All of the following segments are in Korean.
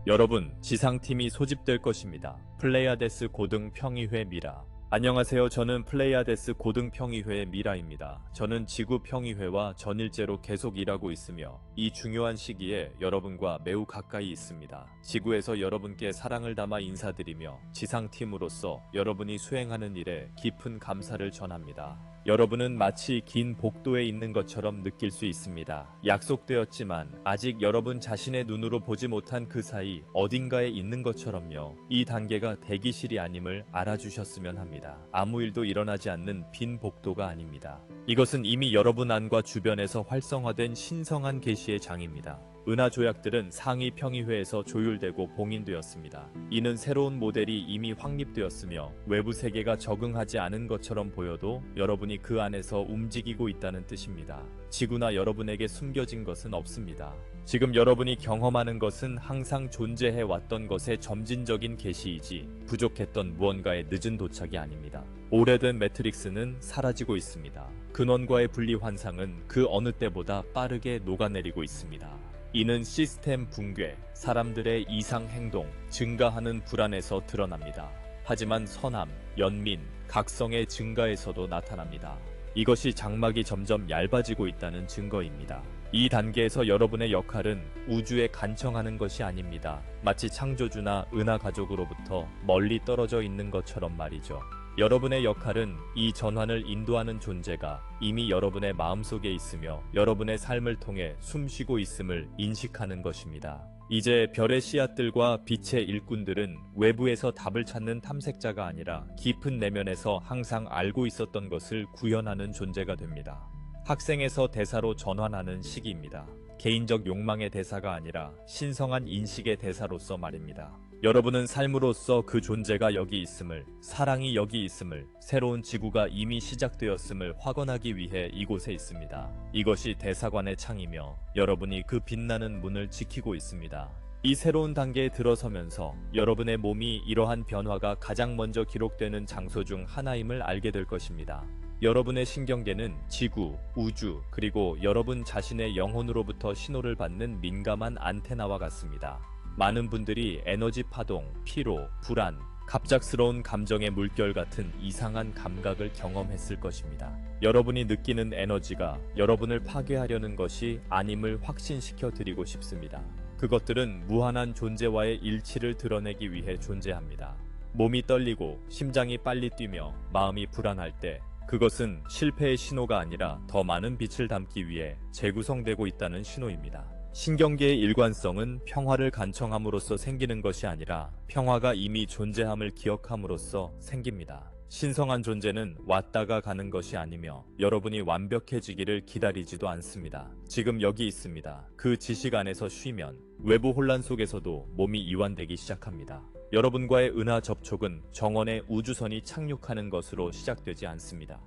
여러분, 지상팀이 소집될 것입니다. 플레이아데스 고등평의회 미라. 안녕하세요. 저는 플레이아데스 고등평의회의 미라입니다. 저는 지구평의회와 전일제로 계속 일하고 있으며 이 중요한 시기에 여러분과 매우 가까이 있습니다. 지구에서 여러분께 사랑을 담아 인사드리며 지상팀으로서 여러분이 수행하는 일에 깊은 감사를 전합니다. 여러분은 마치 긴 복도에 있는 것처럼 느낄 수 있습니다. 약속되었지만 아직 여러분 자신의 눈으로 보지 못한 그 사이 어딘가에 있는 것처럼요. 이 단계가 대기실이 아님을 알아주셨으면 합니다. 아무 일도 일어나지 않는 빈 복도가 아닙니다. 이것은 이미 여러분 안과 주변에서 활성화된 신성한 계시의 장입니다. 은하 조약들은 상위 평의회에서 조율되고 봉인되었습니다. 이는 새로운 모델이 이미 확립되었으며 외부 세계가 적응하지 않은 것처럼 보여도 여러분이 그 안에서 움직이고 있다는 뜻입니다. 지구나 여러분에게 숨겨진 것은 없습니다. 지금 여러분이 경험하는 것은 항상 존재해 왔던 것의 점진적인 계시이지 부족했던 무언가의 늦은 도착이 아닙니다. 오래된 매트릭스는 사라지고 있습니다. 근원과의 분리 환상은 그 어느 때보다 빠르게 녹아내리고 있습니다. 이는 시스템 붕괴, 사람들의 이상 행동, 증가하는 불안에서 드러납니다. 하지만 선함, 연민, 각성의 증가에서도 나타납니다. 이것이 장막이 점점 얇아지고 있다는 증거입니다. 이 단계에서 여러분의 역할은 우주에 간청하는 것이 아닙니다. 마치 창조주나 은하 가족으로부터 멀리 떨어져 있는 것처럼 말이죠. 여러분의 역할은 이 전환을 인도하는 존재가 이미 여러분의 마음속에 있으며 여러분의 삶을 통해 숨쉬고 있음을 인식하는 것입니다. 이제 별의 씨앗들과 빛의 일꾼들은 외부에서 답을 찾는 탐색자가 아니라 깊은 내면에서 항상 알고 있었던 것을 구현하는 존재가 됩니다. 학생에서 대사로 전환하는 시기입니다. 개인적 욕망의 대사가 아니라 신성한 인식의 대사로서 말입니다. 여러분은 삶으로서 그 존재가 여기 있음을, 사랑이 여기 있음을, 새로운 지구가 이미 시작되었음을 확언하기 위해 이곳에 있습니다. 이것이 대사관의 창이며 여러분이 그 빛나는 문을 지키고 있습니다. 이 새로운 단계에 들어서면서 여러분의 몸이 이러한 변화가 가장 먼저 기록되는 장소 중 하나임을 알게 될 것입니다. 여러분의 신경계는 지구, 우주, 그리고 여러분 자신의 영혼으로부터 신호를 받는 민감한 안테나와 같습니다. 많은 분들이 에너지 파동, 피로, 불안, 갑작스러운 감정의 물결 같은 이상한 감각을 경험했을 것입니다. 여러분이 느끼는 에너지가 여러분을 파괴하려는 것이 아님을 확신시켜 드리고 싶습니다. 그것들은 무한한 존재와의 일치를 드러내기 위해 존재합니다. 몸이 떨리고 심장이 빨리 뛰며 마음이 불안할 때 그것은 실패의 신호가 아니라 더 많은 빛을 담기 위해 재구성되고 있다는 신호입니다. 신경계의 일관성은 평화를 간청함으로써 생기는 것이 아니라 평화가 이미 존재함을 기억함으로써 생깁니다. 신성한 존재는 왔다가 가는 것이 아니며 여러분이 완벽해지기를 기다리지도 않습니다. 지금 여기 있습니다. 그 지식 안에서 쉬면 외부 혼란 속에서도 몸이 이완되기 시작합니다. 여러분과의 은하 접촉은 정원의 우주선이 착륙하는 것으로 시작되지 않습니다.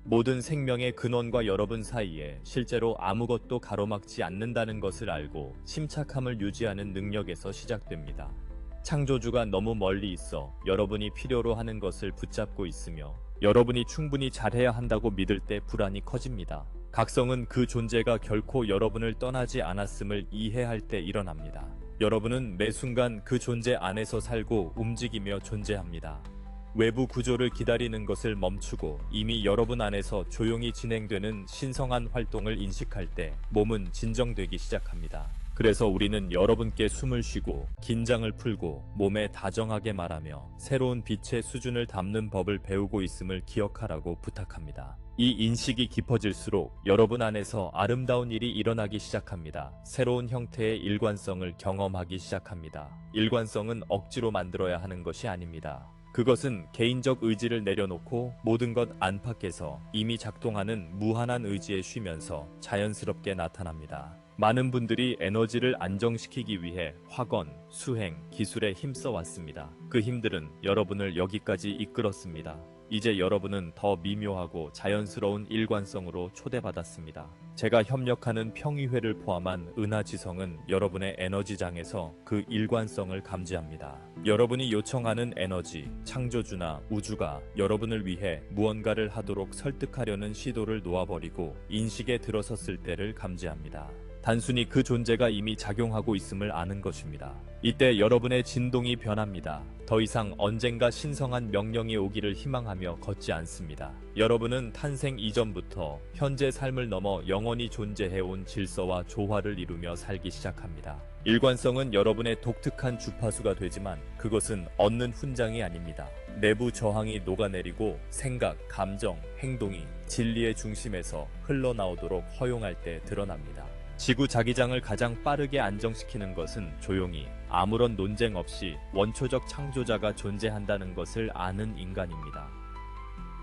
모든 생명의 근원과 여러분 사이에 실제로 아무것도 가로막지 않는다는 것을 알고 침착함을 유지하는 능력에서 시작됩니다. 창조주가 너무 멀리 있어 여러분이 필요로 하는 것을 붙잡고 있으며 여러분이 충분히 잘해야 한다고 믿을 때 불안이 커집니다. 각성은 그 존재가 결코 여러분을 떠나지 않았음을 이해할 때 일어납니다. 여러분은 매 순간 그 존재 안에서 살고 움직이며 존재합니다. 외부 구조를 기다리는 것을 멈추고 이미 여러분 안에서 조용히 진행되는 신성한 활동을 인식할 때 몸은 진정되기 시작합니다. 그래서 우리는 여러분께 숨을 쉬고 긴장을 풀고 몸에 다정하게 말하며 새로운 빛의 수준을 담는 법을 배우고 있음을 기억하라고 부탁합니다. 이 인식이 깊어질수록 여러분 안에서 아름다운 일이 일어나기 시작합니다. 새로운 형태의 일관성을 경험하기 시작합니다. 일관성은 억지로 만들어야 하는 것이 아닙니다. 그것은 개인적 의지를 내려놓고 모든 것 안팎에서 이미 작동하는 무한한 의지에 쉬면서 자연스럽게 나타납니다. 많은 분들이 에너지를 안정시키기 위해 학원, 수행, 기술에 힘써 왔습니다. 그 힘들은 여러분을 여기까지 이끌었습니다. 이제 여러분은 더 미묘하고 자연스러운 일관성으로 초대받았습니다. 제가 협력하는 평의회를 포함한 은하지성은 여러분의 에너지장에서 그 일관성을 감지합니다. 여러분이 요청하는 에너지, 창조주나 우주가 여러분을 위해 무언가를 하도록 설득하려는 시도를 놓아버리고 인식에 들어섰을 때를 감지합니다. 단순히 그 존재가 이미 작용하고 있음을 아는 것입니다. 이때 여러분의 진동이 변합니다. 더 이상 언젠가 신성한 명령이 오기를 희망하며 걷지 않습니다. 여러분은 탄생 이전부터 현재 삶을 넘어 영원히 존재해온 질서와 조화를 이루며 살기 시작합니다. 일관성은 여러분의 독특한 주파수가 되지만 그것은 얻는 훈장이 아닙니다. 내부 저항이 녹아내리고 생각, 감정, 행동이 진리의 중심에서 흘러나오도록 허용할 때 드러납니다. 지구 자기장을 가장 빠르게 안정시키는 것은 조용히 아무런 논쟁 없이 원초적 창조자가 존재한다는 것을 아는 인간입니다.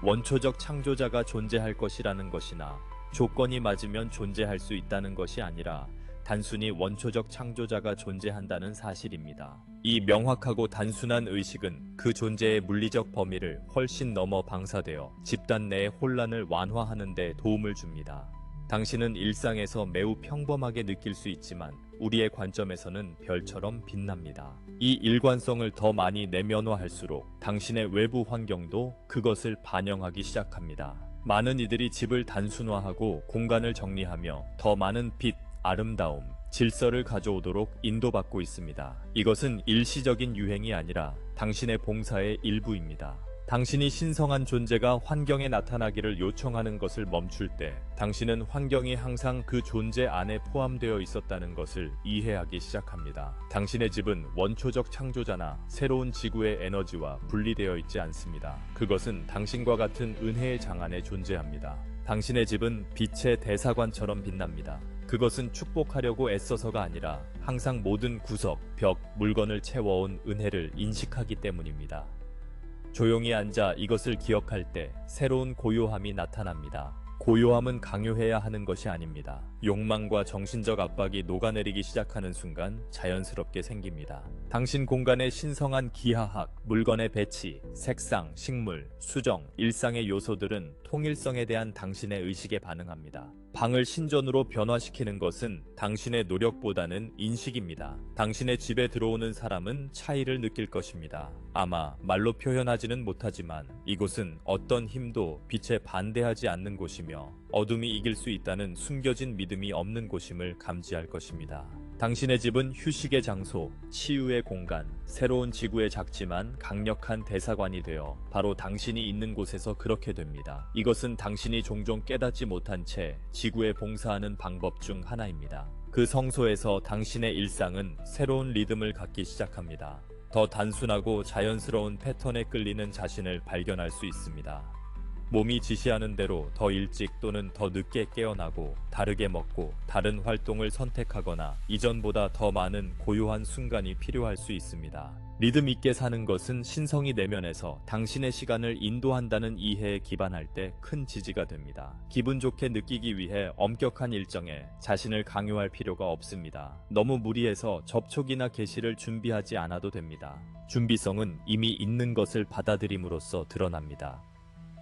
원초적 창조자가 존재할 것이라는 것이나 조건이 맞으면 존재할 수 있다는 것이 아니라 단순히 원초적 창조자가 존재한다는 사실입니다. 이 명확하고 단순한 의식은 그 존재의 물리적 범위를 훨씬 넘어 방사되어 집단 내의 혼란을 완화하는 데 도움을 줍니다. 당신은 일상에서 매우 평범하게 느낄 수 있지만 우리의 관점에서는 별처럼 빛납니다. 이 일관성을 더 많이 내면화할수록 당신의 외부 환경도 그것을 반영하기 시작합니다. 많은 이들이 집을 단순화하고 공간을 정리하며 더 많은 빛, 아름다움, 질서를 가져오도록 인도받고 있습니다. 이것은 일시적인 유행이 아니라 당신의 봉사의 일부입니다. 당신이 신성한 존재가 환경에 나타나기를 요청하는 것을 멈출 때 당신은 환경이 항상 그 존재 안에 포함되어 있었다는 것을 이해하기 시작합니다. 당신의 집은 원초적 창조자나 새로운 지구의 에너지와 분리되어 있지 않습니다. 그것은 당신과 같은 은혜의 장 안에 존재합니다. 당신의 집은 빛의 대사관처럼 빛납니다. 그것은 축복하려고 애써서가 아니라 항상 모든 구석, 벽, 물건을 채워온 은혜를 인식하기 때문입니다. 조용히 앉아 이것을 기억할 때 새로운 고요함이 나타납니다. 고요함은 강요해야 하는 것이 아닙니다. 욕망과 정신적 압박이 녹아내리기 시작하는 순간 자연스럽게 생깁니다. 당신 공간의 신성한 기하학, 물건의 배치, 색상, 식물, 수정, 일상의 요소들은 통일성에 대한 당신의 의식에 반응합니다. 방을 신전으로 변화시키는 것은 당신의 노력보다는 인식입니다. 당신의 집에 들어오는 사람은 차이를 느낄 것입니다. 아마 말로 표현하지는 못하지만 이곳은 어떤 힘도 빛에 반대하지 않는 곳이며 어둠이 이길 수 있다는 숨겨진 믿음이 없는 곳임을 감지할 것입니다. 당신의 집은 휴식의 장소, 치유의 공간, 새로운 지구의 작지만 강력한 대사관이 되어 바로 당신이 있는 곳에서 그렇게 됩니다. 이것은 당신이 종종 깨닫지 못한 채 지구에 봉사하는 방법 중 하나입니다. 그 성소에서 당신의 일상은 새로운 리듬을 갖기 시작합니다. 더 단순하고 자연스러운 패턴에 끌리는 자신을 발견할 수 있습니다. 몸이 지시하는 대로 더 일찍 또는 더 늦게 깨어나고 다르게 먹고 다른 활동을 선택하거나 이전보다 더 많은 고요한 순간이 필요할 수 있습니다. 리듬 있게 사는 것은 신성이 내면에서 당신의 시간을 인도한다는 이해에 기반할 때 큰 지지가 됩니다. 기분 좋게 느끼기 위해 엄격한 일정에 자신을 강요할 필요가 없습니다. 너무 무리해서 접촉이나 개시를 준비하지 않아도 됩니다. 준비성은 이미 있는 것을 받아들임으로써 드러납니다.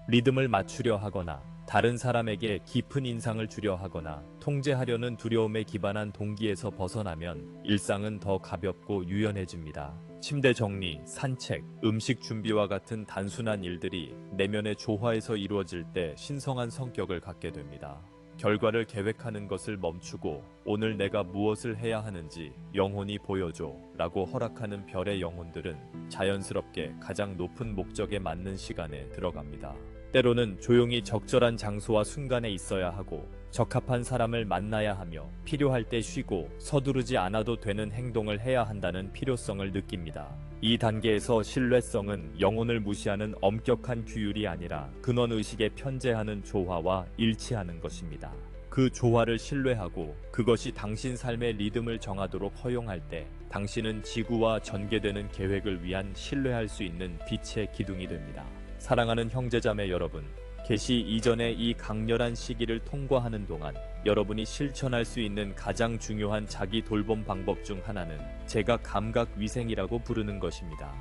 리듬을 맞추려 하거나 다른 사람에게 깊은 인상을 주려 하거나 통제하려는 두려움에 기반한 동기에서 벗어나면 일상은 더 가볍고 유연해집니다. 침대 정리, 산책, 음식 준비와 같은 단순한 일들이 내면의 조화에서 이루어질 때 신성한 성격을 갖게 됩니다. 결과를 계획하는 것을 멈추고 오늘 내가 무엇을 해야 하는지 영혼이 보여줘 라고 허락하는 별의 영혼들은 자연스럽게 가장 높은 목적에 맞는 시간에 들어갑니다. 때로는 조용히 적절한 장소와 순간에 있어야 하고 적합한 사람을 만나야 하며 필요할 때 쉬고 서두르지 않아도 되는 행동을 해야 한다는 필요성을 느낍니다. 이 단계에서 신뢰성은 영혼을 무시하는 엄격한 규율이 아니라 근원의식에 편재하는 조화와 일치하는 것입니다. 그 조화를 신뢰하고 그것이 당신 삶의 리듬을 정하도록 허용할 때 당신은 지구와 전개되는 계획을 위한 신뢰할 수 있는 빛의 기둥이 됩니다. 사랑하는 형제자매 여러분, 계시 이전의 이 강렬한 시기를 통과하는 동안 여러분이 실천할 수 있는 가장 중요한 자기 돌봄 방법 중 하나는 제가 감각위생이라고 부르는 것입니다.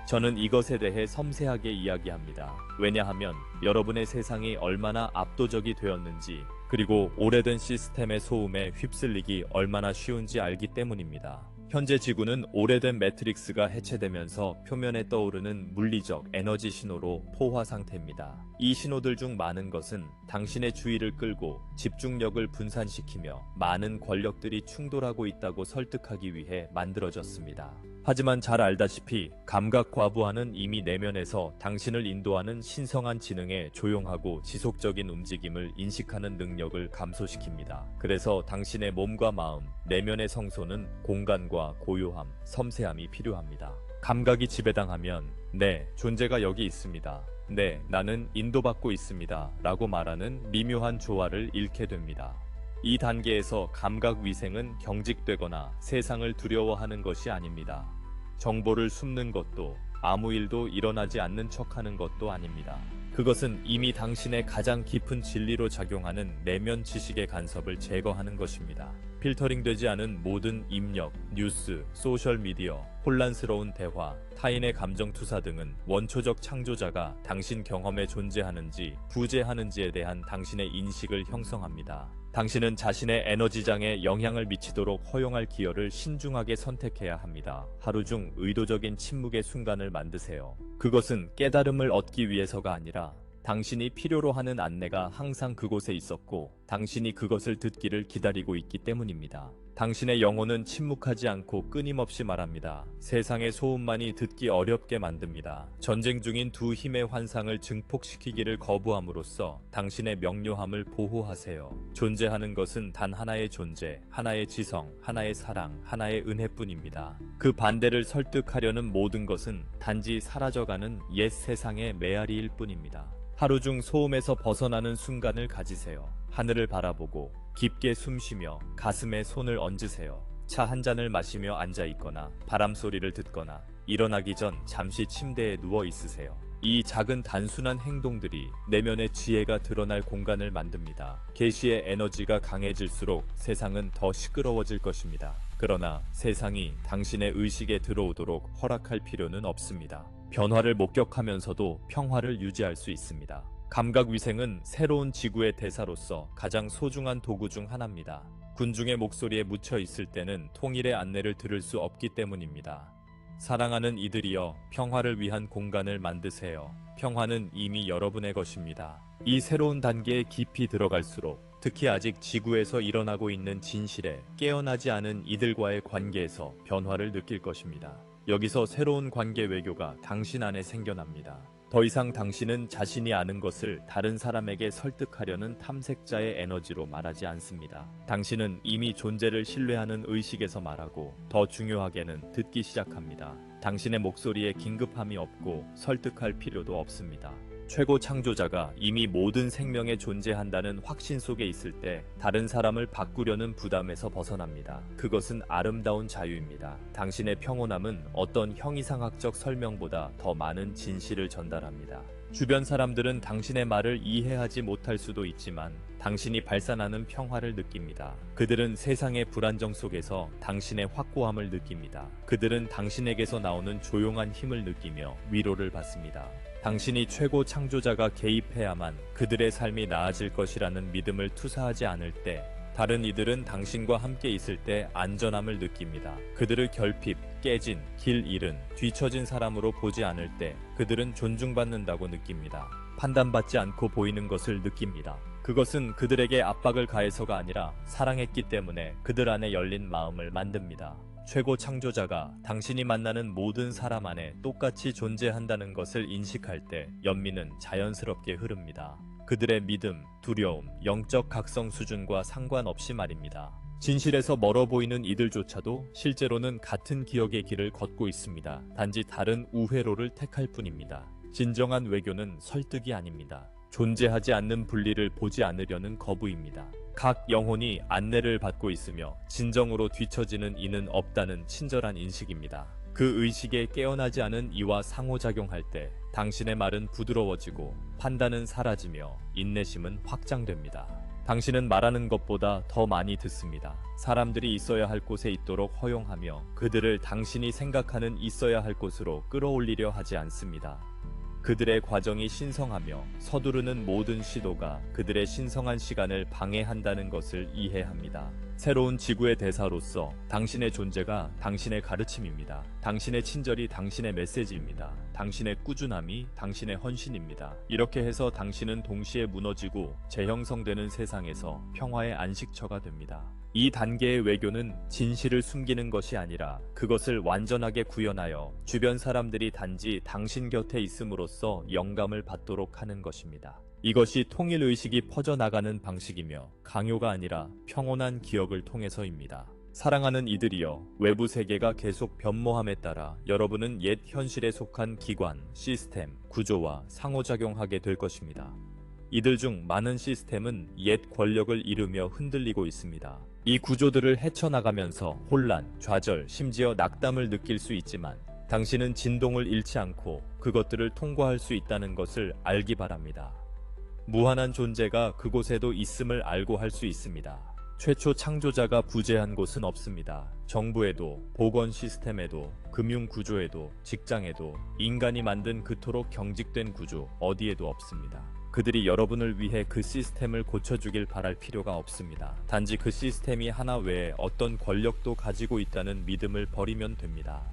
저는 이것에 대해 섬세하게 이야기합니다. 왜냐하면 여러분의 세상이 얼마나 압도적이 되었는지 그리고 오래된 시스템의 소음에 휩쓸리기 얼마나 쉬운지 알기 때문입니다. 현재 지구는 오래된 매트릭스가 해체되면서 표면에 떠오르는 물리적 에너지 신호로 포화 상태입니다. 이 신호들 중 많은 것은 당신의 주의를 끌고 집중력을 분산시키며 많은 권력들이 충돌하고 있다고 설득하기 위해 만들어졌습니다. 하지만 잘 알다시피 감각 과부하는 이미 내면에서 당신을 인도하는 신성한 지능의 조용하고 지속적인 움직임을 인식하는 능력을 감소시킵니다. 그래서 당신의 몸과 마음, 내면의 성소는 공간과 고요함, 섬세함이 필요합니다. 감각이 지배당하면 네, 존재가 여기 있습니다. 네, 나는 인도받고 있습니다. 라고 말하는 미묘한 조화를 잃게 됩니다. 이 단계에서 감각 위생은 경직되거나 세상을 두려워하는 것이 아닙니다. 정보를 숨는 것도 아무 일도 일어나지 않는 척하는 것도 아닙니다. 그것은 이미 당신의 가장 깊은 진리로 작용하는 내면 지식의 간섭을 제거하는 것입니다. 필터링되지 않은 모든 입력, 뉴스, 소셜미디어, 혼란스러운 대화, 타인의 감정 투사 등은 원초적 창조자가 당신 경험에 존재하는지 부재하는지에 대한 당신의 인식을 형성합니다. 당신은 자신의 에너지장에 영향을 미치도록 허용할 기여를 신중하게 선택해야 합니다. 하루 중 의도적인 침묵의 순간을 만드세요. 그것은 깨달음을 얻기 위해서가 아니라 당신이 필요로 하는 안내가 항상 그곳에 있었고 당신이 그것을 듣기를 기다리고 있기 때문입니다. 당신의 영혼은 침묵하지 않고 끊임없이 말합니다. 세상의 소음만이 듣기 어렵게 만듭니다. 전쟁 중인 두 힘의 환상을 증폭시키기를 거부함으로써 당신의 명료함을 보호하세요. 존재하는 것은 단 하나의 존재, 하나의 지성, 하나의 사랑, 하나의 은혜뿐입니다. 그 반대를 설득하려는 모든 것은 단지 사라져가는 옛 세상의 메아리일 뿐입니다. 하루 중 소음에서 벗어나는 순간을 가지세요. 하늘을 바라보고 깊게 숨쉬며 가슴에 손을 얹으세요. 차 한 잔을 마시며 앉아있거나 바람 소리를 듣거나 일어나기 전 잠시 침대에 누워 있으세요. 이 작은 단순한 행동들이 내면의 지혜가 드러날 공간을 만듭니다. 계시의 에너지가 강해질수록 세상은 더 시끄러워질 것입니다. 그러나 세상이 당신의 의식에 들어오도록 허락할 필요는 없습니다. 변화를 목격하면서도 평화를 유지할 수 있습니다. 감각위생은 새로운 지구의 대사로서 가장 소중한 도구 중 하나입니다. 군중의 목소리에 묻혀 있을 때는 통일의 안내를 들을 수 없기 때문입니다. 사랑하는 이들이여, 평화를 위한 공간을 만드세요. 평화는 이미 여러분의 것입니다. 이 새로운 단계에 깊이 들어갈수록 특히 아직 지구에서 일어나고 있는 진실에 깨어나지 않은 이들과의 관계에서 변화를 느낄 것입니다. 여기서 새로운 관계 외교가 당신 안에 생겨납니다. 더 이상 당신은 자신이 아는 것을 다른 사람에게 설득하려는 탐색자의 에너지로 말하지 않습니다. 당신은 이미 존재를 신뢰하는 의식에서 말하고 더 중요하게는 듣기 시작합니다. 당신의 목소리에 긴급함이 없고 설득할 필요도 없습니다. 최고 창조자가 이미 모든 생명에 존재한다는 확신 속에 있을 때 다른 사람을 바꾸려는 부담에서 벗어납니다. 그것은 아름다운 자유입니다. 당신의 평온함은 어떤 형이상학적 설명보다 더 많은 진실을 전달합니다. 주변 사람들은 당신의 말을 이해하지 못할 수도 있지만 당신이 발산하는 평화를 느낍니다. 그들은 세상의 불안정 속에서 당신의 확고함을 느낍니다. 그들은 당신에게서 나오는 조용한 힘을 느끼며 위로를 받습니다. 당신이 최고 창조자가 개입해야만 그들의 삶이 나아질 것이라는 믿음을 투사하지 않을 때 다른 이들은 당신과 함께 있을 때 안전함을 느낍니다. 그들을 결핍, 깨진, 길 잃은, 뒤처진 사람으로 보지 않을 때 그들은 존중받는다고 느낍니다. 판단받지 않고 보이는 것을 느낍니다. 그것은 그들에게 압박을 가해서가 아니라 사랑했기 때문에 그들 안에 열린 마음을 만듭니다. 최고 창조자가 당신이 만나는 모든 사람 안에 똑같이 존재한다는 것을 인식할 때 연민은 자연스럽게 흐릅니다. 그들의 믿음, 두려움, 영적 각성 수준과 상관없이 말입니다. 진실에서 멀어 보이는 이들조차도 실제로는 같은 기억의 길을 걷고 있습니다. 단지 다른 우회로를 택할 뿐입니다. 진정한 외교는 설득이 아닙니다. 존재하지 않는 분리를 보지 않으려는 거부입니다. 각 영혼이 안내를 받고 있으며 진정으로 뒤처지는 이는 없다는 친절한 인식입니다. 그 의식에 깨어나지 않은 이와 상호작용할 때 당신의 말은 부드러워지고 판단은 사라지며 인내심은 확장됩니다. 당신은 말하는 것보다 더 많이 듣습니다. 사람들이 있어야 할 곳에 있도록 허용하며 그들을 당신이 생각하는 있어야 할 곳으로 끌어올리려 하지 않습니다. 그들의 과정이 신성하며 서두르는 모든 시도가 그들의 신성한 시간을 방해한다는 것을 이해합니다. 새로운 지구의 대사로서 당신의 존재가 당신의 가르침입니다. 당신의 친절이 당신의 메시지입니다. 당신의 꾸준함이 당신의 헌신입니다. 이렇게 해서 당신은 동시에 무너지고 재형성되는 세상에서 평화의 안식처가 됩니다. 이 단계의 외교는 진실을 숨기는 것이 아니라 그것을 완전하게 구현하여 주변 사람들이 단지 당신 곁에 있음으로써 영감을 받도록 하는 것입니다. 이것이 통일의식이 퍼져나가는 방식이며 강요가 아니라 평온한 기억을 통해서입니다. 사랑하는 이들이여, 외부 세계가 계속 변모함에 따라 여러분은 옛 현실에 속한 기관, 시스템, 구조와 상호작용하게 될 것입니다. 이들 중 많은 시스템은 옛 권력을 잃으며 흔들리고 있습니다. 이 구조들을 헤쳐나가면서 혼란, 좌절, 심지어 낙담을 느낄 수 있지만 당신은 진동을 잃지 않고 그것들을 통과할 수 있다는 것을 알기 바랍니다. 무한한 존재가 그곳에도 있음을 알고 할 수 있습니다. 최초 창조자가 부재한 곳은 없습니다. 정부에도, 보건 시스템에도, 금융 구조에도, 직장에도 인간이 만든 그토록 경직된 구조 어디에도 없습니다. 그들이 여러분을 위해 그 시스템을 고쳐주길 바랄 필요가 없습니다. 단지 그 시스템이 하나 외에 어떤 권력도 가지고 있다는 믿음을 버리면 됩니다.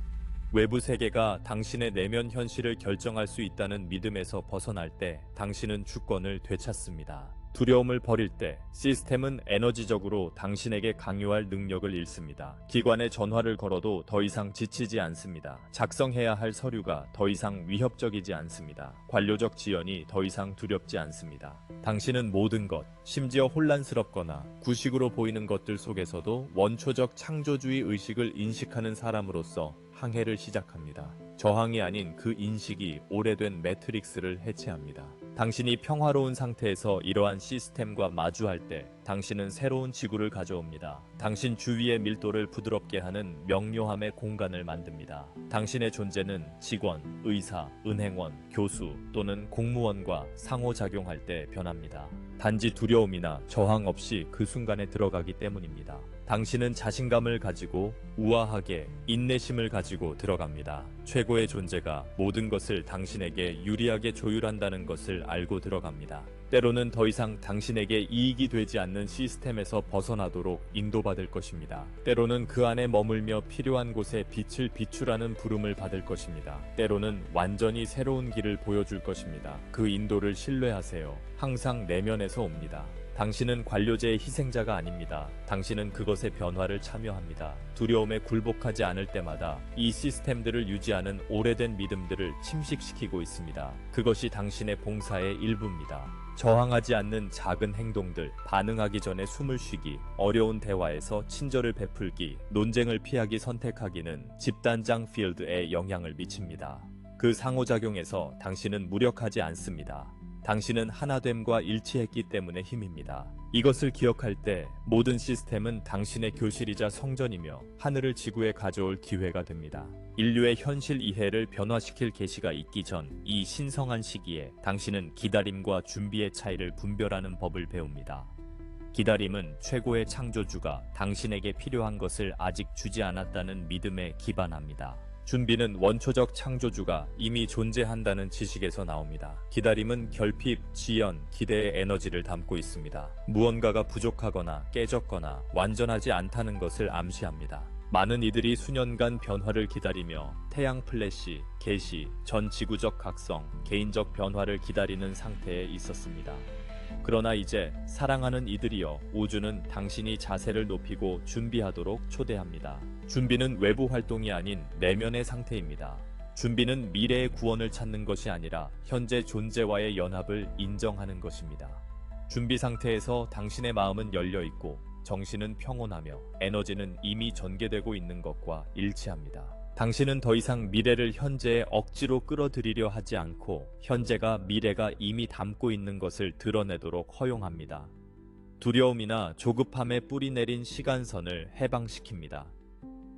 외부 세계가 당신의 내면 현실을 결정할 수 있다는 믿음에서 벗어날 때 당신은 주권을 되찾습니다. 두려움을 버릴 때 시스템은 에너지적으로 당신에게 강요할 능력을 잃습니다. 기관에 전화를 걸어도 더 이상 지치지 않습니다. 작성해야 할 서류가 더 이상 위협적이지 않습니다. 관료적 지연이 더 이상 두렵지 않습니다. 당신은 모든 것, 심지어 혼란스럽거나 구식으로 보이는 것들 속에서도 원초적 창조주의 의식을 인식하는 사람으로서 항해를 시작합니다. 저항이 아닌 그 인식이 오래된 매트릭스를 해체합니다. 당신이 평화로운 상태에서 이러한 시스템과 마주할 때 당신은 새로운 지구를 가져옵니다. 당신 주위의 밀도를 부드럽게 하는 명료함의 공간을 만듭니다. 당신의 존재는 직원, 의사, 은행원, 교수 또는 공무원과 상호작용할 때 변합니다. 단지 두려움이나 저항 없이 그 순간에 들어가기 때문입니다. 당신은 자신감을 가지고 우아하게 인내심을 가지고 들어갑니다. 최고의 존재가 모든 것을 당신에게 유리하게 조율한다는 것을 알고 들어갑니다. 때로는 더 이상 당신에게 이익이 되지 않는 시스템에서 벗어나도록 인도받을 것입니다. 때로는 그 안에 머물며 필요한 곳에 빛을 비추라는 부름을 받을 것입니다. 때로는 완전히 새로운 길을 보여줄 것입니다. 그 인도를 신뢰하세요. 항상 내면에서 옵니다. 당신은 관료제의 희생자가 아닙니다. 당신은 그것의 변화를 참여합니다. 두려움에 굴복하지 않을 때마다 이 시스템들을 유지하는 오래된 믿음들을 침식시키고 있습니다. 그것이 당신의 봉사의 일부입니다. 저항하지 않는 작은 행동들, 반응하기 전에 숨을 쉬기, 어려운 대화에서 친절을 베풀기, 논쟁을 피하기 선택하기는 집단장 필드에 영향을 미칩니다. 그 상호작용에서 당신은 무력하지 않습니다. 당신은 하나됨과 일치했기 때문에 힘입니다. 이것을 기억할 때 모든 시스템은 당신의 교실이자 성전이며 하늘을 지구에 가져올 기회가 됩니다. 인류의 현실 이해를 변화시킬 계시가 있기 전 이 신성한 시기에 당신은 기다림과 준비의 차이를 분별하는 법을 배웁니다. 기다림은 최고의 창조주가 당신에게 필요한 것을 아직 주지 않았다는 믿음에 기반합니다. 준비는 원초적 창조주가 이미 존재한다는 지식에서 나옵니다. 기다림은 결핍, 지연, 기대의 에너지를 담고 있습니다. 무언가가 부족하거나 깨졌거나 완전하지 않다는 것을 암시합니다. 많은 이들이 수년간 변화를 기다리며 태양 플래시, 개시, 전 지구적 각성, 개인적 변화를 기다리는 상태에 있었습니다. 그러나 이제 사랑하는 이들이여, 우주는 당신이 자세를 높이고 준비하도록 초대합니다. 준비는 외부 활동이 아닌 내면의 상태입니다. 준비는 미래의 구원을 찾는 것이 아니라 현재 존재와의 연합을 인정하는 것입니다. 준비 상태에서 당신의 마음은 열려 있고 정신은 평온하며 에너지는 이미 전개되고 있는 것과 일치합니다. 당신은 더 이상 미래를 현재에 억지로 끌어들이려 하지 않고 현재가 미래가 이미 담고 있는 것을 드러내도록 허용합니다. 두려움이나 조급함에 뿌리 내린 시간선을 해방시킵니다.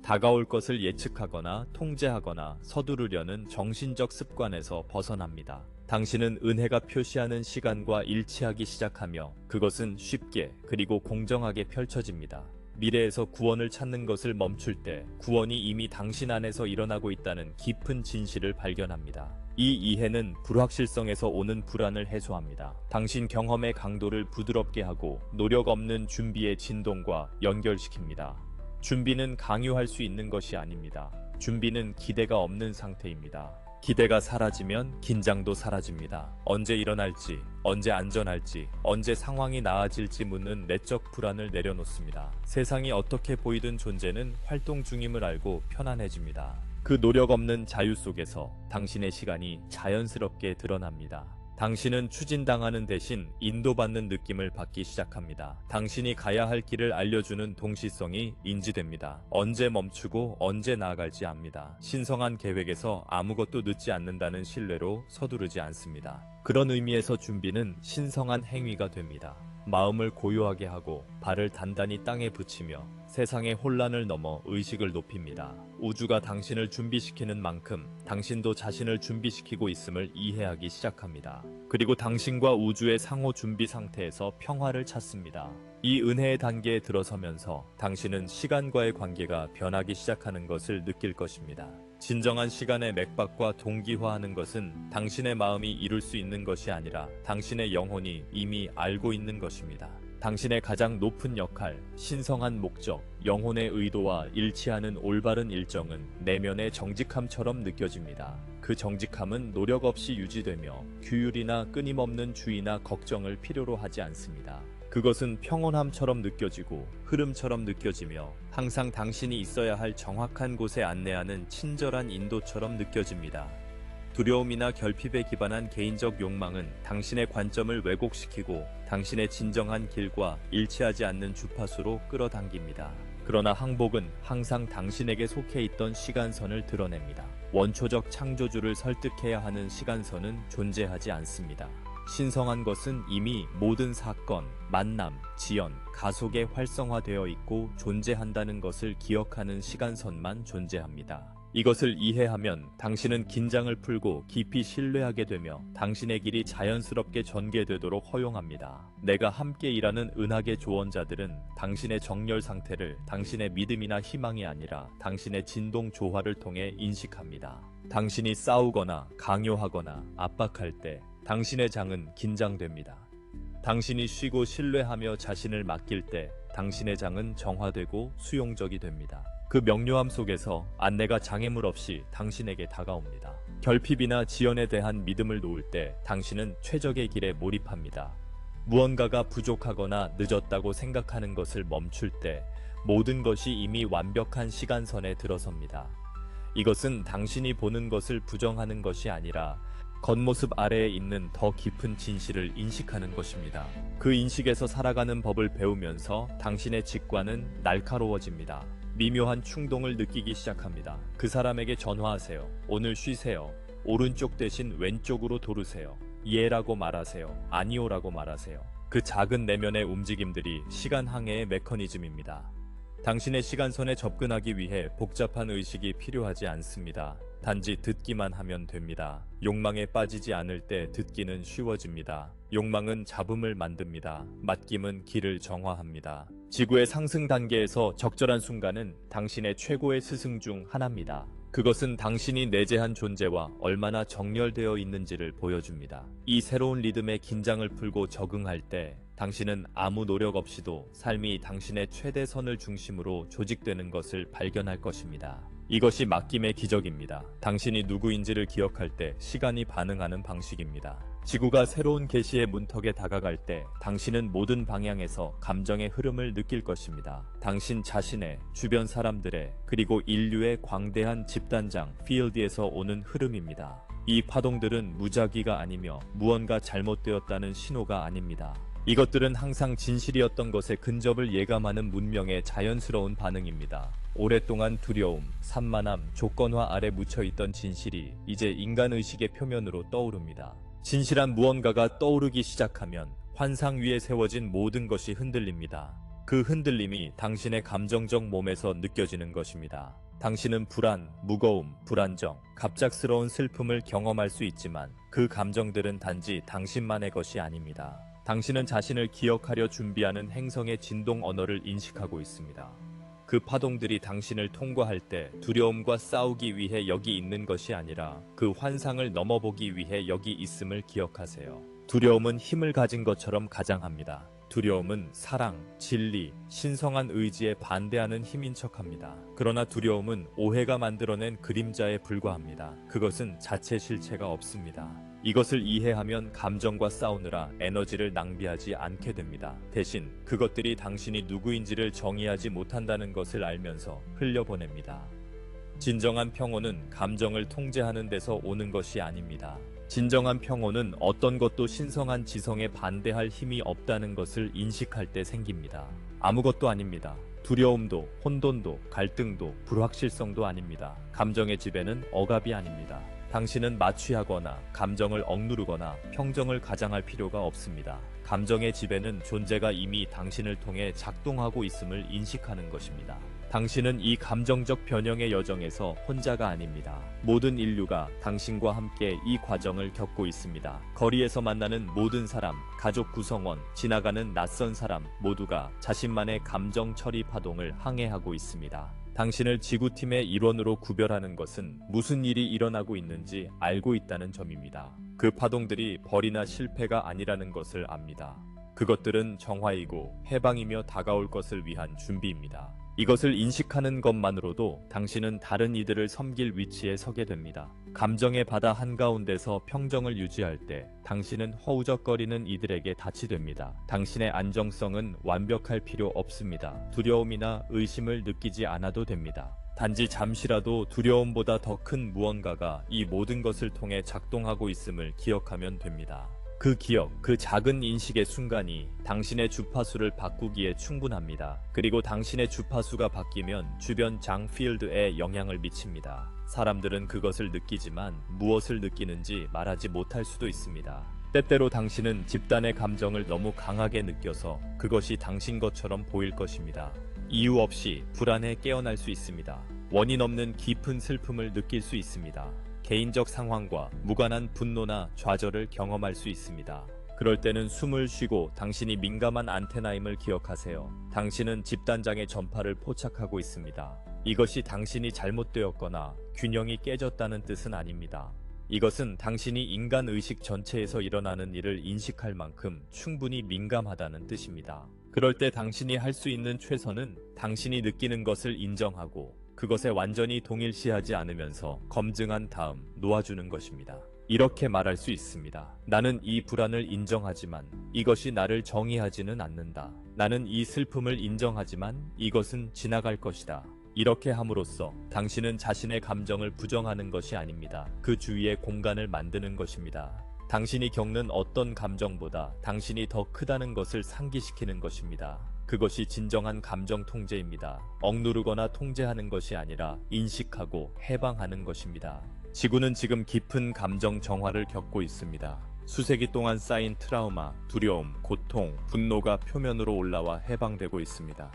다가올 것을 예측하거나 통제하거나 서두르려는 정신적 습관에서 벗어납니다. 당신은 은혜가 표시하는 시간과 일치하기 시작하며 그것은 쉽게 그리고 공정하게 펼쳐집니다. 미래에서 구원을 찾는 것을 멈출 때 구원이 이미 당신 안에서 일어나고 있다는 깊은 진실을 발견합니다. 이 이해는 불확실성에서 오는 불안을 해소합니다. 당신 경험의 강도를 부드럽게 하고 노력 없는 준비의 진동과 연결시킵니다. 준비는 강요할 수 있는 것이 아닙니다. 준비는 기대가 없는 상태입니다. 기대가 사라지면 긴장도 사라집니다. 언제 일어날지, 언제 안전할지, 언제 상황이 나아질지 묻는 내적 불안을 내려놓습니다. 세상이 어떻게 보이든 존재는 활동 중임을 알고 편안해집니다. 그 노력 없는 자유 속에서 당신의 시간이 자연스럽게 드러납니다. 당신은 추진당하는 대신 인도받는 느낌을 받기 시작합니다. 당신이 가야 할 길을 알려주는 동시성이 인지됩니다. 언제 멈추고 언제 나아갈지 압니다. 신성한 계획에서 아무것도 늦지 않는다는 신뢰로 서두르지 않습니다. 그런 의미에서 준비는 신성한 행위가 됩니다. 마음을 고요하게 하고 발을 단단히 땅에 붙이며 세상의 혼란을 넘어 의식을 높입니다. 우주가 당신을 준비시키는 만큼 당신도 자신을 준비시키고 있음을 이해하기 시작합니다. 그리고 당신과 우주의 상호 준비 상태에서 평화를 찾습니다. 이 은혜의 단계에 들어서면서 당신은 시간과의 관계가 변하기 시작하는 것을 느낄 것입니다. 진정한 시간의 맥박과 동기화하는 것은 당신의 마음이 이룰 수 있는 것이 아니라 당신의 영혼이 이미 알고 있는 것입니다. 당신의 가장 높은 역할, 신성한 목적, 영혼의 의도와 일치하는 올바른 일정은 내면의 정직함처럼 느껴집니다. 그 정직함은 노력 없이 유지되며 규율이나 끊임없는 주의나 걱정을 필요로 하지 않습니다. 그것은 평온함처럼 느껴지고 흐름처럼 느껴지며 항상 당신이 있어야 할 정확한 곳에 안내하는 친절한 인도처럼 느껴집니다. 두려움이나 결핍에 기반한 개인적 욕망은 당신의 관점을 왜곡시키고 당신의 진정한 길과 일치하지 않는 주파수로 끌어당깁니다. 그러나 항복은 항상 당신에게 속해 있던 시간선을 드러냅니다. 원초적 창조주를 설득해야 하는 시간선은 존재하지 않습니다. 신성한 것은 이미 모든 사건, 만남, 지연, 가속에 활성화되어 있고 존재한다는 것을 기억하는 시간선만 존재합니다. 이것을 이해하면 당신은 긴장을 풀고 깊이 신뢰하게 되며 당신의 길이 자연스럽게 전개되도록 허용합니다. 내가 함께 일하는 은하계 조언자들은 당신의 정렬 상태를 당신의 믿음이나 희망이 아니라 당신의 진동 조화를 통해 인식합니다. 당신이 싸우거나 강요하거나 압박할 때 당신의 장은 긴장됩니다. 당신이 쉬고 신뢰하며 자신을 맡길 때 당신의 장은 정화되고 수용적이 됩니다. 그 명료함 속에서 안내가 장애물 없이 당신에게 다가옵니다. 결핍이나 지연에 대한 믿음을 놓을 때 당신은 최적의 길에 몰입합니다. 무언가가 부족하거나 늦었다고 생각하는 것을 멈출 때 모든 것이 이미 완벽한 시간선에 들어섭니다. 이것은 당신이 보는 것을 부정하는 것이 아니라 겉모습 아래에 있는 더 깊은 진실을 인식하는 것입니다. 그 인식에서 살아가는 법을 배우면서 당신의 직관은 날카로워집니다. 미묘한 충동을 느끼기 시작합니다. 그 사람에게 전화하세요. 오늘 쉬세요. 오른쪽 대신 왼쪽으로 도르세요. 예라고 말하세요. 아니오라고 말하세요. 그 작은 내면의 움직임들이 시간 항해의 메커니즘입니다. 당신의 시간선에 접근하기 위해 복잡한 의식이 필요하지 않습니다. 단지 듣기만 하면 됩니다. 욕망에 빠지지 않을 때 듣기는 쉬워집니다. 욕망은 잡음을 만듭니다. 맡김은 길을 정화합니다. 지구의 상승 단계에서 적절한 순간은 당신의 최고의 스승 중 하나입니다. 그것은 당신이 내재한 존재와 얼마나 정렬되어 있는지를 보여줍니다. 이 새로운 리듬에 긴장을 풀고 적응할 때 당신은 아무 노력 없이도 삶이 당신의 최대선을 중심으로 조직되는 것을 발견할 것입니다. 이것이 맡김의 기적입니다. 당신이 누구인지를 기억할 때 시간이 반응하는 방식입니다. 지구가 새로운 계시의 문턱에 다가갈 때 당신은 모든 방향에서 감정의 흐름을 느낄 것입니다. 당신 자신의, 주변 사람들의, 그리고 인류의 광대한 집단장, 필드에서 오는 흐름입니다. 이 파동들은 무작위가 아니며 무언가 잘못되었다는 신호가 아닙니다. 이것들은 항상 진실이었던 것의 근접을 예감하는 문명의 자연스러운 반응입니다. 오랫동안 두려움, 산만함, 조건화 아래 묻혀있던 진실이 이제 인간의식의 표면으로 떠오릅니다. 진실한 무언가가 떠오르기 시작하면 환상 위에 세워진 모든 것이 흔들립니다. 그 흔들림이 당신의 감정적 몸에서 느껴지는 것입니다. 당신은 불안, 무거움, 불안정, 갑작스러운 슬픔을 경험할 수 있지만 그 감정들은 단지 당신만의 것이 아닙니다. 당신은 자신을 기억하려 준비하는 행성의 진동 언어를 인식하고 있습니다. 그 파동들이 당신을 통과할 때 두려움과 싸우기 위해 여기 있는 것이 아니라 그 환상을 넘어보기 위해 여기 있음을 기억하세요. 두려움은 힘을 가진 것처럼 가장합니다. 두려움은 사랑, 진리, 신성한 의지에 반대하는 힘인 척합니다. 그러나 두려움은 오해가 만들어낸 그림자에 불과합니다. 그것은 자체 실체가 없습니다. 이것을 이해하면 감정과 싸우느라 에너지를 낭비하지 않게 됩니다. 대신 그것들이 당신이 누구인지를 정의하지 못한다는 것을 알면서 흘려보냅니다. 진정한 평온은 감정을 통제하는 데서 오는 것이 아닙니다. 진정한 평온은 어떤 것도 신성한 지성에 반대할 힘이 없다는 것을 인식할 때 생깁니다. 아무것도 아닙니다. 두려움도, 혼돈도, 갈등도, 불확실성도 아닙니다. 감정의 지배는 억압이 아닙니다. 당신은 마취하거나 감정을 억누르거나 평정을 가장할 필요가 없습니다. 감정의 지배는 존재가 이미 당신을 통해 작동하고 있음을 인식하는 것입니다. 당신은 이 감정적 변형의 여정에서 혼자가 아닙니다. 모든 인류가 당신과 함께 이 과정을 겪고 있습니다. 거리에서 만나는 모든 사람, 가족 구성원, 지나가는 낯선 사람 모두가 자신만의 감정 처리 파동을 항해하고 있습니다. 당신을 지구팀의 일원으로 구별하는 것은 무슨 일이 일어나고 있는지 알고 있다는 점입니다. 그 파동들이 벌이나 실패가 아니라는 것을 압니다. 그것들은 정화이고 해방이며 다가올 것을 위한 준비입니다. 이것을 인식하는 것만으로도 당신은 다른 이들을 섬길 위치에 서게 됩니다. 감정의 바다 한가운데서 평정을 유지할 때 당신은 허우적거리는 이들에게 닻이 됩니다. 당신의 안정성은 완벽할 필요 없습니다. 두려움이나 의심을 느끼지 않아도 됩니다. 단지 잠시라도 두려움보다 더 큰 무언가가 이 모든 것을 통해 작동하고 있음을 기억하면 됩니다. 그 기억, 그 작은 인식의 순간이 당신의 주파수를 바꾸기에 충분합니다. 그리고 당신의 주파수가 바뀌면 주변 장필드에 영향을 미칩니다. 사람들은 그것을 느끼지만 무엇을 느끼는지 말하지 못할 수도 있습니다. 때때로 당신은 집단의 감정을 너무 강하게 느껴서 그것이 당신 것처럼 보일 것입니다. 이유 없이 불안에 깨어날 수 있습니다. 원인 없는 깊은 슬픔을 느낄 수 있습니다. 개인적 상황과 무관한 분노나 좌절을 경험할 수 있습니다. 그럴 때는 숨을 쉬고 당신이 민감한 안테나임을 기억하세요. 당신은 집단장의 전파를 포착하고 있습니다. 이것이 당신이 잘못되었거나 균형이 깨졌다는 뜻은 아닙니다. 이것은 당신이 인간 의식 전체에서 일어나는 일을 인식할 만큼 충분히 민감하다는 뜻입니다. 그럴 때 당신이 할 수 있는 최선은 당신이 느끼는 것을 인정하고 그것에 완전히 동일시하지 않으면서 검증한 다음 놓아주는 것입니다. 이렇게 말할 수 있습니다. 나는 이 불안을 인정하지만 이것이 나를 정의하지는 않는다. 나는 이 슬픔을 인정하지만 이것은 지나갈 것이다. 이렇게 함으로써 당신은 자신의 감정을 부정하는 것이 아닙니다. 그 주위에 공간을 만드는 것입니다. 당신이 겪는 어떤 감정보다 당신이 더 크다는 것을 상기시키는 것입니다. 그것이 진정한 감정 통제입니다. 억누르거나 통제하는 것이 아니라 인식하고 해방하는 것입니다. 지구는 지금 깊은 감정 정화를 겪고 있습니다. 수세기 동안 쌓인 트라우마, 두려움, 고통, 분노가 표면으로 올라와 해방되고 있습니다.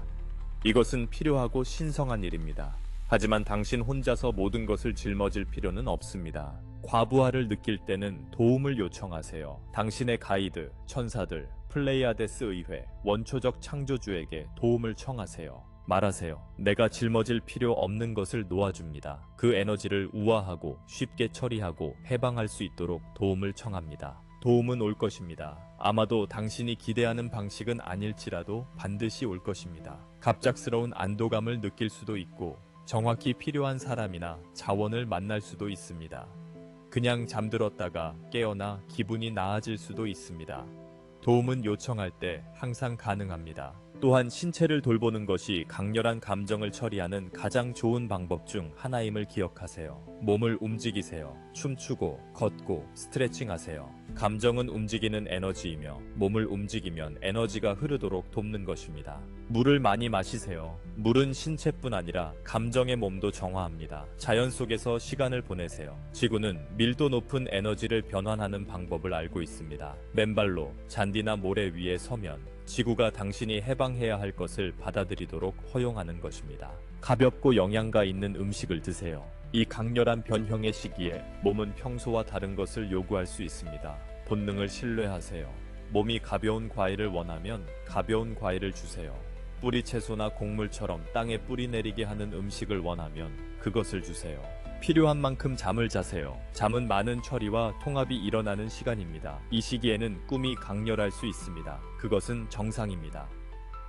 이것은 필요하고 신성한 일입니다. 하지만 당신 혼자서 모든 것을 짊어질 필요는 없습니다. 과부하를 느낄 때는 도움을 요청하세요. 당신의 가이드, 천사들, 플레이아데스 의회, 원초적 창조주에게 도움을 청하세요. 말하세요. 내가 짊어질 필요 없는 것을 놓아줍니다. 그 에너지를 우아하고 쉽게 처리하고 해방할 수 있도록 도움을 청합니다. 도움은 올 것입니다. 아마도 당신이 기대하는 방식은 아닐지라도 반드시 올 것입니다. 갑작스러운 안도감을 느낄 수도 있고 정확히 필요한 사람이나 자원을 만날 수도 있습니다. 그냥 잠들었다가 깨어나 기분이 나아질 수도 있습니다. 도움은 요청할 때 항상 가능합니다. 또한 신체를 돌보는 것이 강렬한 감정을 처리하는 가장 좋은 방법 중 하나임을 기억하세요. 몸을 움직이세요. 춤추고, 걷고, 스트레칭하세요. 감정은 움직이는 에너지이며 몸을 움직이면 에너지가 흐르도록 돕는 것입니다. 물을 많이 마시세요. 물은 신체뿐 아니라 감정의 몸도 정화합니다. 자연 속에서 시간을 보내세요. 지구는 밀도 높은 에너지를 변환하는 방법을 알고 있습니다. 맨발로 잔디나 모래 위에 서면 지구가 당신이 해방해야 할 것을 받아들이도록 허용하는 것입니다. 가볍고 영양가 있는 음식을 드세요. 이 강렬한 변형의 시기에 몸은 평소와 다른 것을 요구할 수 있습니다. 본능을 신뢰하세요. 몸이 가벼운 과일을 원하면 가벼운 과일을 주세요. 뿌리 채소나 곡물처럼 땅에 뿌리 내리게 하는 음식을 원하면 그것을 주세요. 필요한 만큼 잠을 자세요. 잠은 많은 처리와 통합이 일어나는 시간입니다. 이 시기에는 꿈이 강렬할 수 있습니다. 그것은 정상입니다.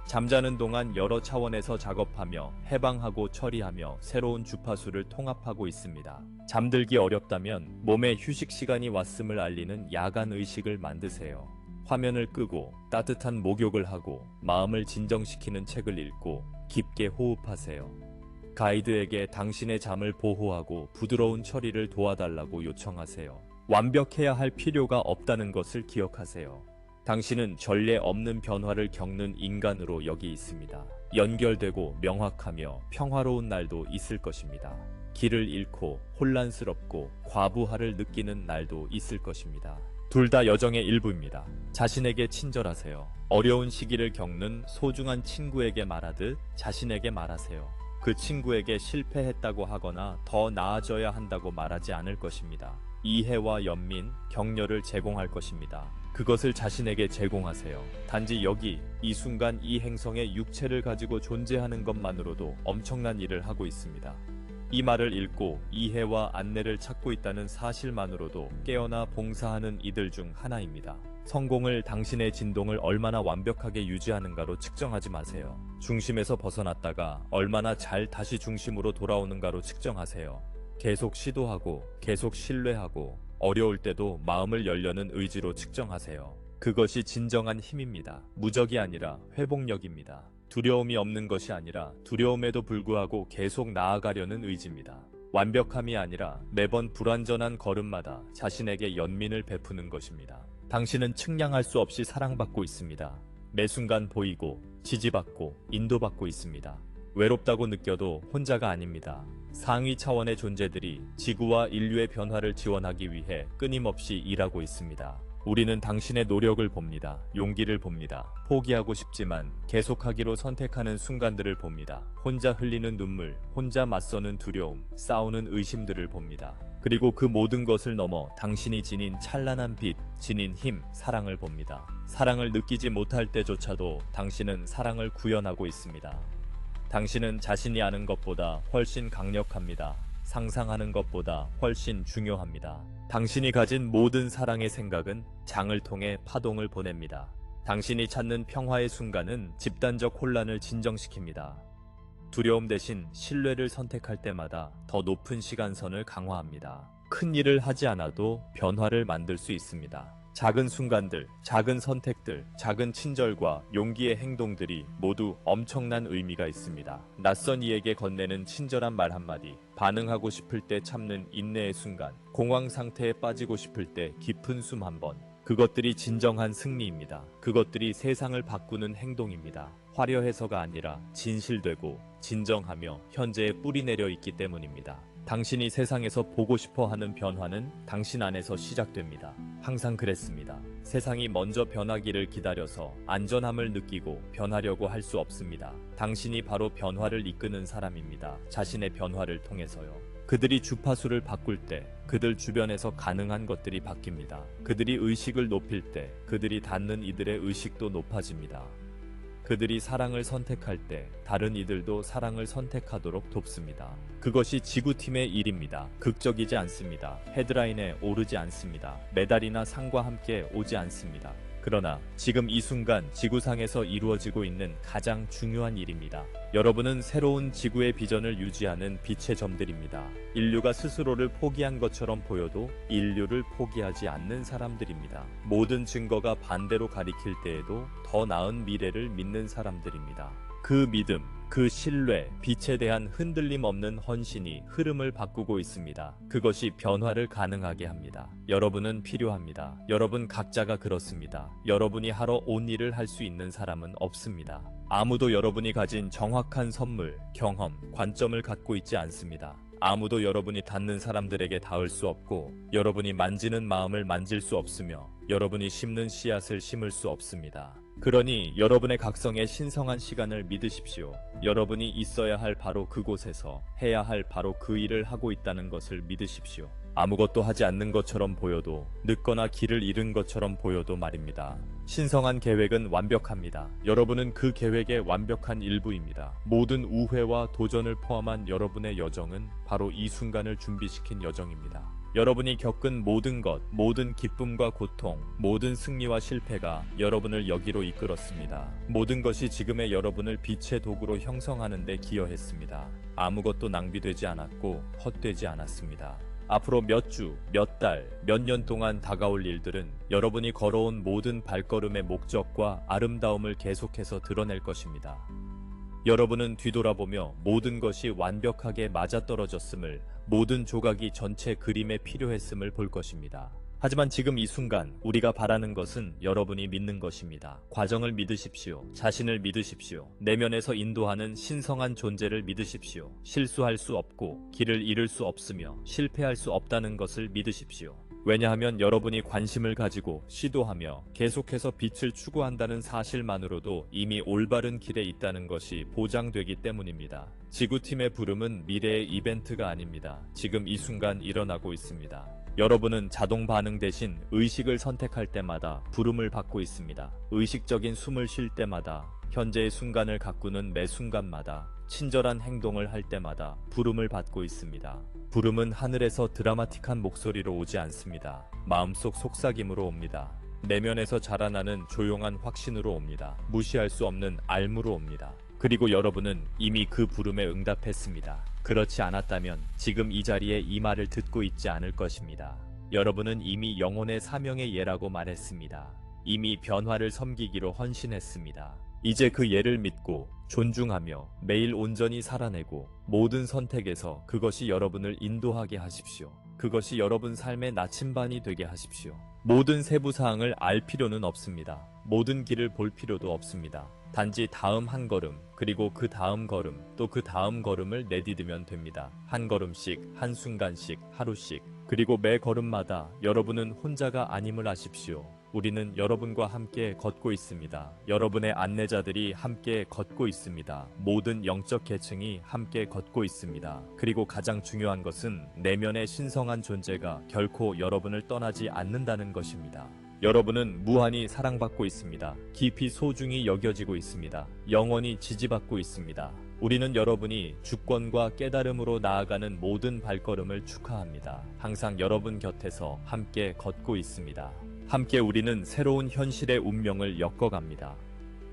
잠자는 동안 여러 차원에서 작업하며 해방하고 처리하며 새로운 주파수를 통합하고 있습니다. 잠들기 어렵다면 몸에 휴식 시간이 왔음을 알리는 야간 의식을 만드세요. 화면을 끄고 따뜻한 목욕을 하고 마음을 진정시키는 책을 읽고 깊게 호흡하세요. 가이드에게 당신의 잠을 보호하고 부드러운 처리를 도와달라고 요청하세요. 완벽해야 할 필요가 없다는 것을 기억하세요. 당신은 전례 없는 변화를 겪는 인간으로 여기 있습니다. 연결되고 명확하며 평화로운 날도 있을 것입니다. 길을 잃고 혼란스럽고 과부하를 느끼는 날도 있을 것입니다. 둘 다 여정의 일부입니다. 자신에게 친절하세요. 어려운 시기를 겪는 소중한 친구에게 말하듯 자신에게 말하세요. 그 친구에게 실패했다고 하거나 더 나아져야 한다고 말하지 않을 것입니다. 이해와 연민, 격려를 제공할 것입니다. 그것을 자신에게 제공하세요. 단지 여기, 이 순간 이 행성의 육체를 가지고 존재하는 것만으로도 엄청난 일을 하고 있습니다. 이 말을 읽고 이해와 안내를 찾고 있다는 사실만으로도 깨어나 봉사하는 이들 중 하나입니다. 성공을 당신의 진동을 얼마나 완벽하게 유지하는가로 측정하지 마세요. 중심에서 벗어났다가 얼마나 잘 다시 중심으로 돌아오는가로 측정하세요. 계속 시도하고 계속 신뢰하고 어려울 때도 마음을 열려는 의지로 측정하세요. 그것이 진정한 힘입니다. 무적이 아니라 회복력입니다. 두려움이 없는 것이 아니라 두려움에도 불구하고 계속 나아가려는 의지입니다. 완벽함이 아니라 매번 불완전한 걸음마다 자신에게 연민을 베푸는 것입니다. 당신은 측량할 수 없이 사랑받고 있습니다. 매 순간 보이고 지지받고 인도받고 있습니다. 외롭다고 느껴도 혼자가 아닙니다. 상위 차원의 존재들이 지구와 인류의 변화를 지원하기 위해 끊임없이 일하고 있습니다. 우리는 당신의 노력을 봅니다. 용기를 봅니다. 포기하고 싶지만 계속하기로 선택하는 순간들을 봅니다. 혼자 흘리는 눈물, 혼자 맞서는 두려움, 싸우는 의심들을 봅니다. 그리고 그 모든 것을 넘어 당신이 지닌 찬란한 빛, 지닌 힘, 사랑을 봅니다. 사랑을 느끼지 못할 때조차도 당신은 사랑을 구현하고 있습니다. 당신은 자신이 아는 것보다 훨씬 강력합니다. 상상하는 것보다 훨씬 중요합니다. 당신이 가진 모든 사랑의 생각은 장을 통해 파동을 보냅니다. 당신이 찾는 평화의 순간은 집단적 혼란을 진정시킵니다. 두려움 대신 신뢰를 선택할 때마다 더 높은 시간선을 강화합니다. 큰 일을 하지 않아도 변화를 만들 수 있습니다. 작은 순간들, 작은 선택들, 작은 친절과 용기의 행동들이 모두 엄청난 의미가 있습니다. 낯선 이에게 건네는 친절한 말 한마디, 반응하고 싶을 때 참는 인내의 순간, 공황 상태에 빠지고 싶을 때 깊은 숨 한 번, 그것들이 진정한 승리입니다. 그것들이 세상을 바꾸는 행동입니다. 화려해서가 아니라 진실되고 진정하며 현재에 뿌리 내려 있기 때문입니다. 당신이 세상에서 보고 싶어 하는 변화는 당신 안에서 시작됩니다. 항상 그랬습니다. 세상이 먼저 변하기를 기다려서 안전함을 느끼고 변하려고 할 수 없습니다. 당신이 바로 변화를 이끄는 사람입니다. 자신의 변화를 통해서요. 그들이 주파수를 바꿀 때 그들 주변에서 가능한 것들이 바뀝니다. 그들이 의식을 높일 때 그들이 닿는 이들의 의식도 높아집니다. 그들이 사랑을 선택할 때 다른 이들도 사랑을 선택하도록 돕습니다. 그것이 지구팀의 일입니다. 극적이지 않습니다. 헤드라인에 오르지 않습니다. 메달이나 상과 함께 오지 않습니다. 그러나 지금 이 순간 지구상에서 이루어지고 있는 가장 중요한 일입니다. 여러분은 새로운 지구의 비전을 유지하는 빛의 점들입니다. 인류가 스스로를 포기한 것처럼 보여도 인류를 포기하지 않는 사람들입니다. 모든 증거가 반대로 가리킬 때에도 더 나은 미래를 믿는 사람들입니다. 그 믿음, 그 신뢰, 빛에 대한 흔들림 없는 헌신이 흐름을 바꾸고 있습니다. 그것이 변화를 가능하게 합니다. 여러분은 필요합니다. 여러분 각자가 그렇습니다. 여러분이 하러 온 일을 할 수 있는 사람은 없습니다. 아무도 여러분이 가진 정확한 선물, 경험, 관점을 갖고 있지 않습니다. 아무도 여러분이 닿는 사람들에게 닿을 수 없고 여러분이 만지는 마음을 만질 수 없으며 여러분이 심는 씨앗을 심을 수 없습니다. 그러니 여러분의 각성에 신성한 시간을 믿으십시오. 여러분이 있어야 할 바로 그곳에서 해야 할 바로 그 일을 하고 있다는 것을 믿으십시오. 아무것도 하지 않는 것처럼 보여도, 늦거나 길을 잃은 것처럼 보여도 말입니다. 신성한 계획은 완벽합니다. 여러분은 그 계획의 완벽한 일부입니다. 모든 우회와 도전을 포함한 여러분의 여정은 바로 이 순간을 준비시킨 여정입니다. 여러분이 겪은 모든 것, 모든 기쁨과 고통, 모든 승리와 실패가 여러분을 여기로 이끌었습니다. 모든 것이 지금의 여러분을 빛의 도구로 형성하는 데 기여했습니다. 아무것도 낭비되지 않았고 헛되지 않았습니다. 앞으로 몇 주, 몇 달, 몇 년 동안 다가올 일들은 여러분이 걸어온 모든 발걸음의 목적과 아름다움을 계속해서 드러낼 것입니다. 여러분은 뒤돌아보며 모든 것이 완벽하게 맞아떨어졌음을, 모든 조각이 전체 그림에 필요했음을 볼 것입니다. 하지만 지금 이 순간 우리가 바라는 것은 여러분이 믿는 것입니다. 과정을 믿으십시오. 자신을 믿으십시오. 내면에서 인도하는 신성한 존재를 믿으십시오. 실수할 수 없고 길을 잃을 수 없으며 실패할 수 없다는 것을 믿으십시오. 왜냐하면 여러분이 관심을 가지고 시도하며 계속해서 빛을 추구한다는 사실만으로도 이미 올바른 길에 있다는 것이 보장되기 때문입니다. 지구팀의 부름은 미래의 이벤트가 아닙니다. 지금 이 순간 일어나고 있습니다. 여러분은 자동 반응 대신 의식을 선택할 때마다 부름을 받고 있습니다. 의식적인 숨을 쉴 때마다, 현재의 순간을 가꾸는 매 순간마다, 친절한 행동을 할 때마다 부름을 받고 있습니다. 부름은 하늘에서 드라마틱한 목소리로 오지 않습니다. 마음속 속삭임으로 옵니다. 내면에서 자라나는 조용한 확신으로 옵니다. 무시할 수 없는 알무로 옵니다. 그리고 여러분은 이미 그 부름에 응답했습니다. 그렇지 않았다면 지금 이 자리에 이 말을 듣고 있지 않을 것입니다. 여러분은 이미 영혼의 사명의 예라고 말했습니다. 이미 변화를 섬기기로 헌신했습니다. 이제 그 예를 믿고 존중하며 매일 온전히 살아내고 모든 선택에서 그것이 여러분을 인도하게 하십시오. 그것이 여러분 삶의 나침반이 되게 하십시오. 모든 세부사항을 알 필요는 없습니다. 모든 길을 볼 필요도 없습니다. 단지 다음 한 걸음, 그리고 그 다음 걸음, 또 그 다음 걸음을 내디디면 됩니다. 한 걸음씩, 한 순간씩, 하루씩, 그리고 매 걸음마다 여러분은 혼자가 아님을 아십시오. 우리는 여러분과 함께 걷고 있습니다. 여러분의 안내자들이 함께 걷고 있습니다. 모든 영적 계층이 함께 걷고 있습니다. 그리고 가장 중요한 것은 내면의 신성한 존재가 결코 여러분을 떠나지 않는다는 것입니다. 여러분은 무한히 사랑받고 있습니다. 깊이 소중히 여겨지고 있습니다. 영원히 지지받고 있습니다. 우리는 여러분이 주권과 깨달음으로 나아가는 모든 발걸음을 축하합니다. 항상 여러분 곁에서 함께 걷고 있습니다. 함께 우리는 새로운 현실의 운명을 엮어갑니다.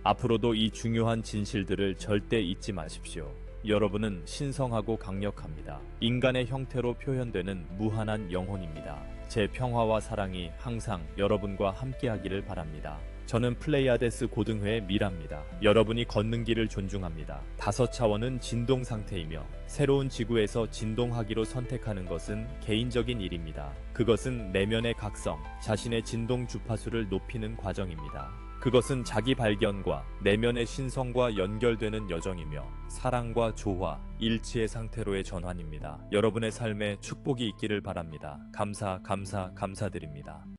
앞으로도 이 중요한 진실들을 절대 잊지 마십시오. 여러분은 신성하고 강력합니다. 인간의 형태로 표현되는 무한한 영혼입니다. 제 평화와 사랑이 항상 여러분과 함께하기를 바랍니다. 저는 플레이아데스 고등회의 미라입니다. 여러분이 걷는 길을 존중합니다. 5차원은 진동 상태이며 새로운 지구에서 진동하기로 선택하는 것은 개인적인 일입니다. 그것은 내면의 각성, 자신의 진동 주파수를 높이는 과정입니다. 그것은 자기 발견과 내면의 신성과 연결되는 여정이며 사랑과 조화, 일치의 상태로의 전환입니다. 여러분의 삶에 축복이 있기를 바랍니다. 감사드립니다.